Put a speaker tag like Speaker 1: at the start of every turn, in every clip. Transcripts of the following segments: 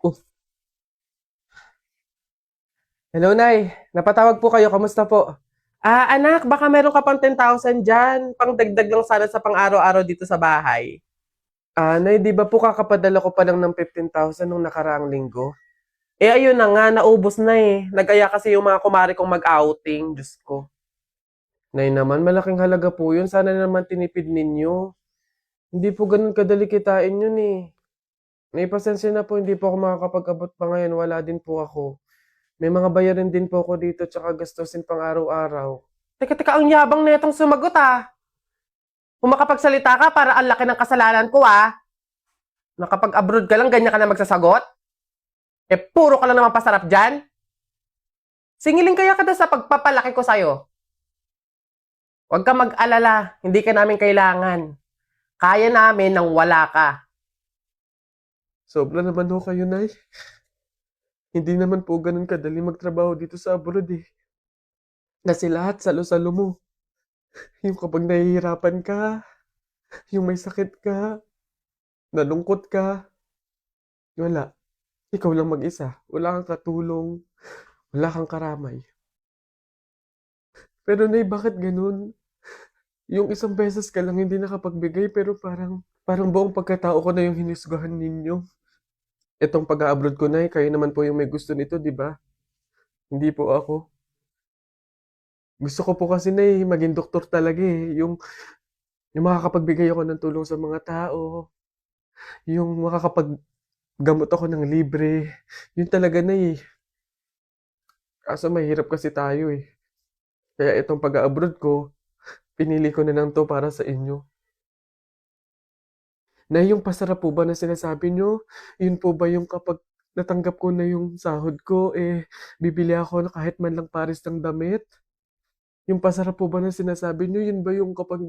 Speaker 1: Oh, hello, Nay. Napatawag po kayo. Kamusta po? Anak, baka meron ka pang 10,000 dyan. Pangdagdag lang sana sa pang-araw-araw dito sa bahay. Nay, di ba po kakapadala ko pa lang ng 15,000 nung nakaraang linggo? Ayun na nga, naubos na eh. Nagaya kasi yung mga kumari kong mag-outing. Diyos ko. Nay naman, malaking halaga po yun. Sana naman tinipid ninyo. Hindi po ganun kadali kitain yun eh. May pasensya na po, hindi po ako makakapag-abot pa ngayon. Wala din po ako. May mga bayarin din po ako dito tsaka gastusin pang araw-araw. Teka, teka, ang yabang na itong sumagot ah. Kung makapagsalita ka, para ang laki ng kasalanan ko ah. Nakapag-abroad ka lang, ganyan ka na magsasagot? Puro ka lang naman pasarap dyan. Singilin kaya ka sa pagpapalaki ko sa'yo. Huwag ka mag-alala, hindi ka namin kailangan. Kaya namin nang wala ka. Sobra naman ho kayo, Nay. Hindi naman po ganun kadali magtrabaho dito sa abroad eh. Kasi lahat salo-salo mo. Yung kapag nahihirapan ka, yung may sakit ka, nalungkot ka, wala. Ikaw lang mag-isa. Wala kang katulong, wala kang karamay. Pero Nay, bakit ganun? Yung isang beses ka lang hindi nakapagbigay pero parang buong pagkatao ko na yung hinisgahan ninyo. Itong pag-abroad ko, Nay, kayo naman po yung may gusto nito, di ba? Hindi po ako. Gusto ko po kasi, Nay, maging doktor talaga eh. Yung makakapagbigay ako ng tulong sa mga tao, yung makakapaggamot ako ng libre. Yun talaga, Nay. Kaso mahirap kasi tayo eh. Kaya itong pag-abroad ko, pinili ko na lang to para sa inyo. Na yung pasarap po ba na sinasabi nyo, yun po ba yung kapag natanggap ko na yung sahod ko, bibili ako na kahit man lang pares ng damit? Yung pasarap po ba na sinasabi nyo, yun ba yung kapag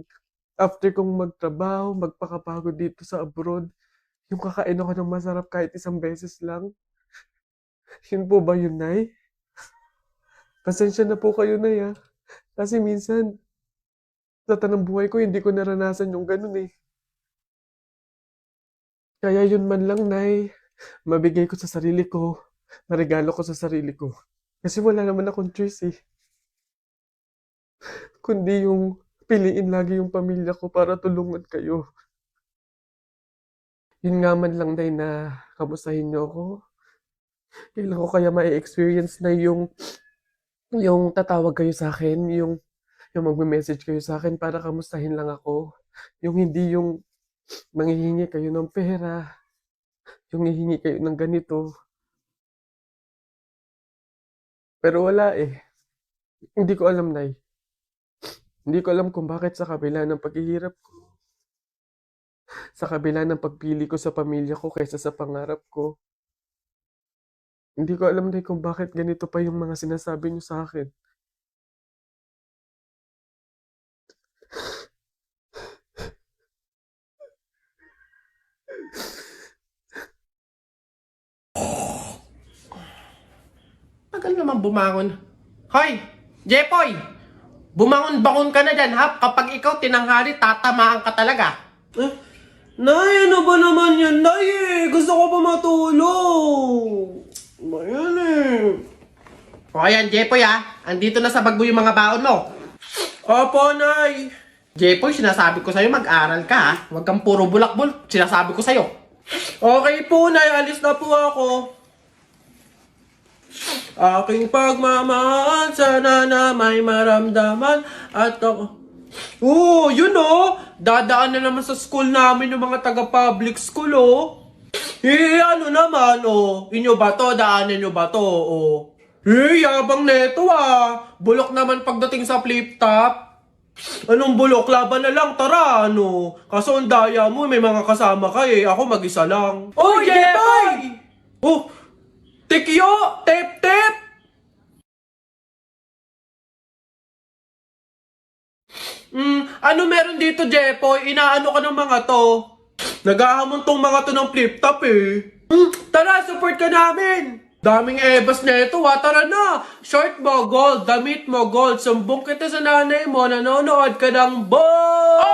Speaker 1: after kong magtrabaho, magpakapagod dito sa abroad, yung kakain ako ng masarap kahit isang beses lang? Yun po ba yun, Nay? Pasensya na po kayo, Nay, ah. Kasi minsan, sa tanang buhay ko, hindi ko naranasan yung ganun eh. Kaya yun man lang, Nay, mabigay ko sa sarili ko, maregalo ko sa sarili ko. Kasi wala naman akong choice eh. Kundi yung piliin lagi yung pamilya ko para tulungan kayo. Yun nga man lang, Nay, na kamustahin niyo ako. Kailan ko kaya ma-experience na yung tatawag kayo sa akin, yung magme-message kayo sa akin para kamustahin lang ako. Yung hindi yung manghihingi kayo ng pera, yung hihingi kayo ng ganito. Pero wala eh. Hindi ko alam, Nay. Hindi ko alam kung bakit sa kabila ng paghihirap ko, sa kabila ng pagpili ko sa pamilya ko kaysa sa pangarap ko, hindi ko alam, Nay, kung bakit ganito pa yung mga sinasabi niyo sa akin. Tagal naman bumangon. Hoy! Jepoy! Bumangon-bangon ka na dyan, ha? Kapag ikaw tinanghali, tatamaan ka talaga. Nay, ano ba naman yan, Nay? Gusto ko pa matulog. Ba yan eh? O ayan, Jepoy andito na sa bag mo yung mga baon mo. Opo, Nay. Jepoy, sinasabi ko sa'yo, mag-aral ka ha. Huwag kang puro bulak-bul. Sinasabi ko sa'yo. Okay po, Nay. Alis na po ako. Aking pagmamahal, sana na may maramdaman at ako... yun dadaan na naman sa school namin yung mga taga-public school ano naman inyo ba to, daanan nyo ba to yabang neto bulok naman pagdating sa flip-top. Anong bulok? Laban na lang, tara kaso ang daya mo, may mga kasama ka ako mag-isa lang. Jeboy! Tikyo! Tep-tep! Ano meron dito, Jepoy? Inaano ka ng mga to? Naghahamon tong mga to ng flip-top Tara, support ka namin! Daming ebas na ito tara na! Short mo, gold. Damit mo, gold. Sumbong kita sa nanay mo, nanonood ka ng ball!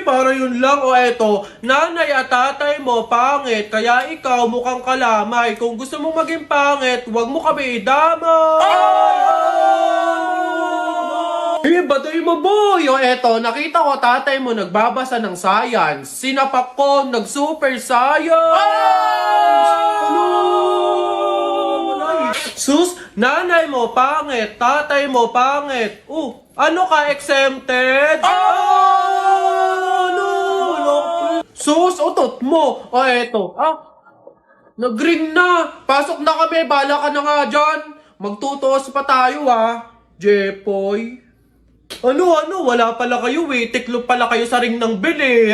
Speaker 1: Para yun lang. O eto, nanay at tatay mo, pangit. Kaya ikaw mukhang kalamay. Kung gusto mong maging pangit, huwag mo kami idamay. Baday mo, boy! O eto, nakita ko tatay mo nagbabasa ng science. Sinapak ko, nag-super science! Sus, nanay mo pangit, tatay mo pangit. Ano ka exempted? Sus, utot mo. O eto, nag-ring na. Pasok na kami, bala ka na nga dyan. Magtutuos pa tayo Jepoy. Ano, wala pala kayo Tiklop pala kayo sa ring ng bili,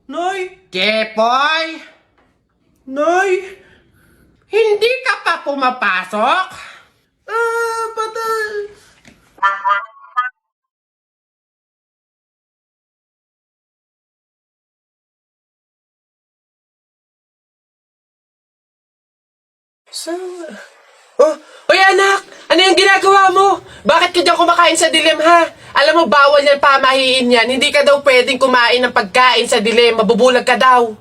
Speaker 1: Nay!
Speaker 2: Jepoy!
Speaker 1: Nay!
Speaker 2: Hindi ka pa pumapasok?
Speaker 1: Patay!
Speaker 2: Hoy anak! Ano yung ginagawa mo? Bakit ka dyan kumakain sa dilim ha? Alam mo, bawal yan pamahiin yan. Hindi ka daw pwedeng kumain ng pagkain sa dilim. Mabubulag ka daw.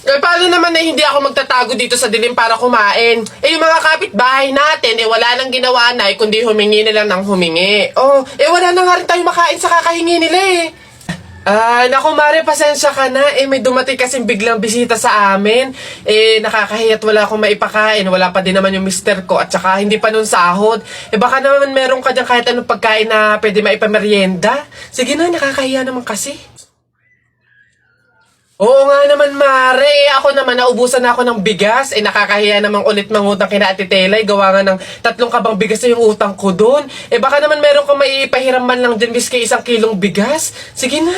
Speaker 2: Paano naman na hindi ako magtatago dito sa dilim para kumain? Yung mga kapitbahay natin, wala nang ginawa na kundi humingi na lang ng humingi. Wala na nga rin tayo makain sa kakahingi nila naku Mare, pasensya ka na. May dumating kasing biglang bisita sa amin. Nakakahiya't wala akong maipakain. Wala pa din naman yung mister ko at saka hindi pa nun sahod. Baka naman meron ka dyan kahit anong pagkain na pwede maipamerienda. Sige na, nakakahiya naman kasi. Oo nga naman, Mare. Ako naman, naubusan na ako ng bigas. Nakakahiya naman ulit mangutang kina Ate Telay. Gawa nga ng 3 kabang bigas na yung utang ko doon. Baka naman meron kang maipahiram man lang dyan miski 1 kilong bigas. Sige na.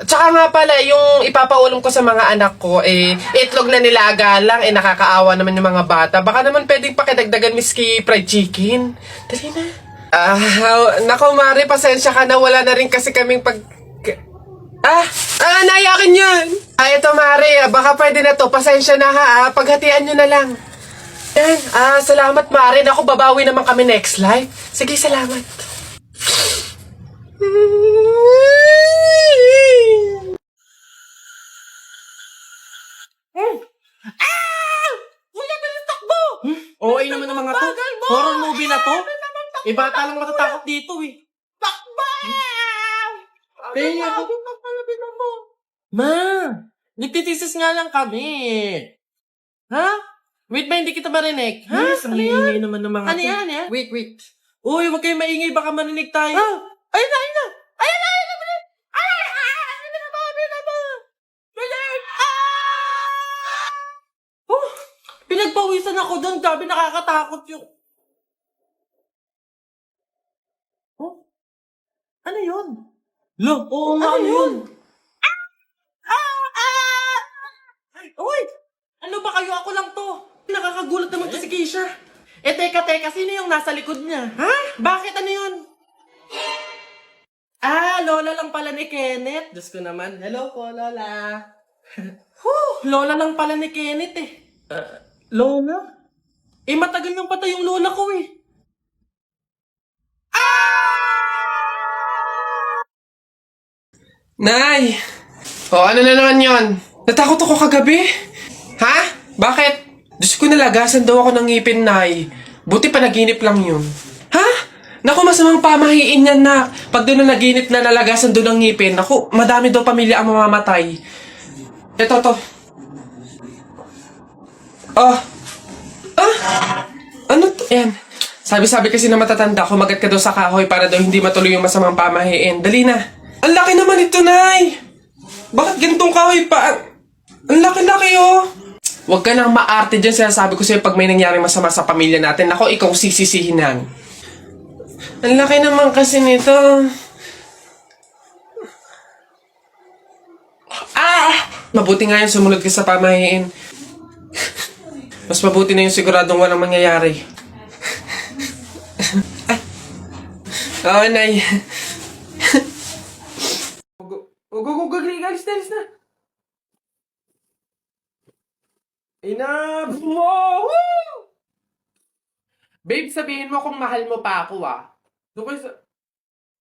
Speaker 2: Tsaka nga pala, yung ipapaulam ko sa mga anak ko, itlog na nilaga lang. Nakakaawa naman yung mga bata. Baka naman pwedeng pakidagdagan miski fried chicken. Dali na. Nako, Mare, pasensya ka na. Wala na rin kasi kaming naiyakin yun! Ito Mare, baka pwede na to. Pasensya na ha, paghatian nyo na lang. Yan, salamat Mare. Naku, babawi naman kami next life. Sige, salamat. Wala ka ng takbo!
Speaker 1: OA naman ng mga to. Horror movie na to. Bata lang matatakot dito
Speaker 2: Takbo!
Speaker 1: Kaya ako.
Speaker 2: Ma, nagtitisis nga lang kami. Ha? Wait ba, hindi kita marinig? Ha?
Speaker 1: Yes, ang ingay naman ng mga
Speaker 2: Ano
Speaker 1: to.
Speaker 2: yan,
Speaker 1: Wait. Uy, huwag kayong maingay, baka marinig tayo.
Speaker 2: Ayun na! Ayun na! Pinagpawisan ako doon. Sabi nakakatakot yung... Ano yun? Oo nga, ano yun? Uy! Ano ba kayo? Ako lang to. Nakakagulat naman to si Keisha. Teka, sino yung nasa likod niya? Ha? Bakit? Ano yun? Lola lang pala ni Kenneth. Diyos ko naman. Hello po, Lola. Lola lang pala ni Kenneth Lola? Matagal nang patay yung lola ko
Speaker 1: Nay! Ano na naman yon? Natakot ako kagabi. Ha? Bakit? Diyos ko, nalagasan daw ako ng ngipin, Nay. Buti panaginip lang yun. Ha? Naku, masamang pamahiin yan, nak. Pag doon na naginip na nalagasan doon ng ngipin, naku, madami daw pamilya ang mamamatay. Ito, to. Ano to? Yan. Sabi kasi na matatanda, kumagat ka daw sa kahoy para daw hindi matuloy yung masamang pamahiin. Dali na. Ang laki naman ito, Nay! Bakit ganitong kahoy pa? Ang laki-laki, Huwag ka nang maarte dyan. Sinasabi ko sa'yo pag may nangyaring masama sa pamilya natin. Ako, ikaw sisisihinan. Ang laki naman kasi nito. Mabuti nga yun, sumunod ka sa pamahiin. Mas mabuti na yung siguradong walang mangyayari. Oo, Nay. Alis na. Enough mo!
Speaker 2: Babe, sabihin mo kung mahal mo pa ako ah.
Speaker 1: Doon kayo sa...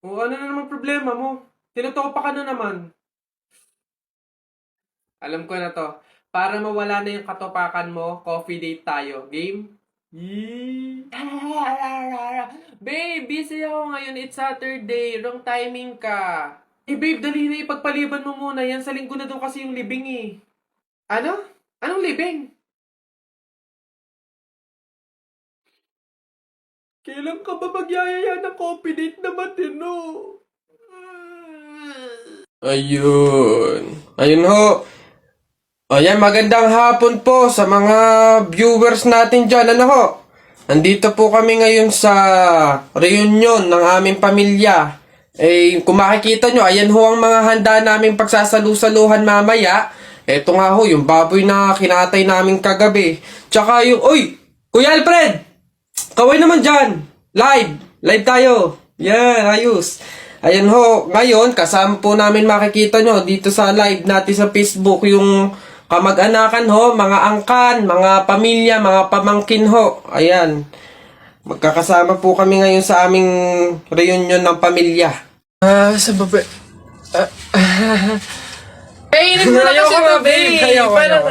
Speaker 1: O ano na naman problema mo? Tinutopa ka na naman. Alam ko na to. Para mawala na yung katopakan mo, coffee date tayo. Game? Yee! Babe, busy ako ngayon. It's Saturday. Wrong timing ka. Eh babe, dali na ipagpaliban mo muna yan. Sa linggo na doon kasi yung libing eh.
Speaker 2: Ano? Anong libing?
Speaker 1: Kailan ka ba magyayaya ng coffee date na matino?
Speaker 2: Ayun. Ayun ho. Ayan, magandang hapon po sa mga viewers natin dyan. Ano ho? Nandito po kami ngayon sa reunion ng aming pamilya. Eh, kung makikita nyo, ayan ho ang mga handa naming pagsasalu-saluhan mamaya. Eto nga ho, yung baboy na kinatay namin kagabi. Tsaka yung, uy! Kuya Alfred! Kaway naman dyan! Live tayo! Yan, ayos! Ayan ho, ngayon, kasama po namin makikita nyo dito sa live natin sa Facebook yung kamag-anakan ho, mga angkan, mga pamilya, mga pamangkin ho. Ayan. Magkakasama po kami ngayon sa aming reunion ng pamilya. Sa baba... Kainin mo na kasi ito, babe! Parang...